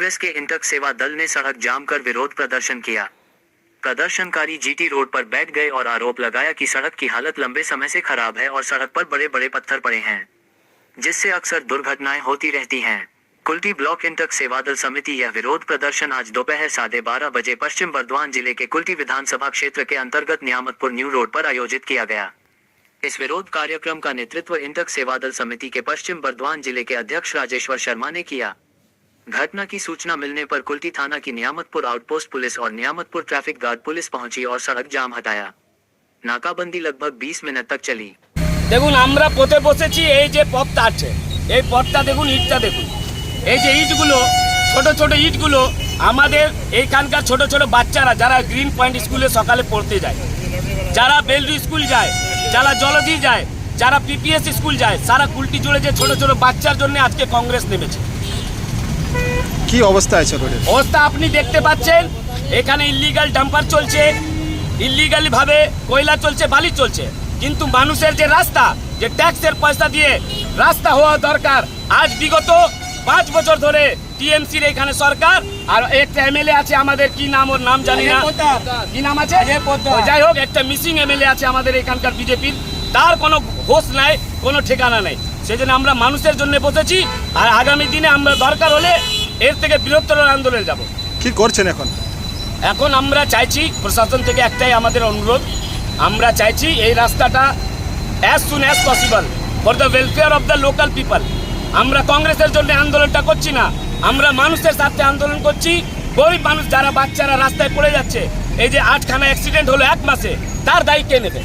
Police के इंटक सेवा दल ने सड़क जाम कर विरोध प्रदर्शन किया। प्रदर्शनकारी जीटी रोड पर बैठ गए और आरोप लगाया कि सड़क की हालत लंबे समय से खराब है और सड़क पर बड़े बड़े पत्थर पड़े हैं, जिससे अक्सर दुर्घटनाएं होती रहती हैं। कुल्टी ब्लॉक इंटक सेवा दल समिति यह विरोध प्रदर्शन आज दोपहर 12:30 बजे पश्चिम बर्धमान जिले के कुल्टी विधानसभा क्षेत्र के अंतर्गत नियामतपुर न्यू रोड पर आयोजित किया गया। इस विरोध कार्यक्रम का नेतृत्व इंटक सेवा दल समिति के पश्चिम बर्धमान जिले के अध्यक्ष राजेश्वर शर्मा ने किया। घटना की सूचना मिलने पर कुल्टी थाना की नियामतपुर आउटपोस्ट पुलिस और नियामतपुर ट्रैफिक गार्ड पुलिस पहुंची और सड़क जाम हटाया। नाकाबंदी लगभग 20 मिनट तक चली। দেখুন আমরা পথে বসেছি, এই যে পথটা আছে, এই পথটা দেখুন, ইটটা দেখুন, এই যে ইটগুলো, ছোট ছোট ইটগুলো আমাদের এইখানকার ছোট ছোট বাচ্চারা যারা গ্রিন পয়েন্ট স্কুলে সকালে পড়তে যায়, যারা বেলডু স্কুল যায়, যারা জলদি যায়, যারা পিপিএস স্কুল যায়, সারা কুলটি জুড়ে যে ছোট ছোট বাচ্চার জন্য আজকে কংগ্রেস নেমেছে। কি অবস্থা আছে রোডের? অবস্থা আপনি দেখতে পাচ্ছেন, এখানে ইল্লিগাল ডাম্পার চলছে, ইল্লিগালি ভাবে কয়লা চলছে, বালি চলছে, কিন্তু মানুষের যে রাস্তা, যে ট্যাক্সের পয়সা দিয়ে রাস্তা হওয়া দরকার, আজ বিগত 5 বছর ধরে টিএমসির এখানে সরকার, আর একটা এমএলএ আছে আমাদের, কি নাম, ওর নাম জানি না, কি নাম আছে, যাই হোক একটা মিসিং এমএলএ আছে আমাদের এখানকার বিজেপির, তার কোনো হোশ নাই, কোনো ঠিকানা নেই। সেজন্য আমরা মানুষের জন্য বসেছি, আর আগামী দিনে আমরা দরকার হলে এর থেকে বৃহত্তর আন্দোলনে যাব। কি করছেন এখন? এখন আমরা চাইছি প্রশাসন থেকে একটাই আমাদের অনুরোধ, আমরা চাইছি এই রাস্তাটা as soon as possible for the welfare of the local people. আমরা কংগ্রেসের জন্য আন্দোলনটা করছি না, আমরা মানুষের সাথে আন্দোলন করছি। গরিব মানুষ যারা বাচ্চারা রাস্তায় পড়ে যাচ্ছে, এই যে 8খানা অ্যাক্সিডেন্ট হলো 1 মাসে, তার দায়ী কে নেবে?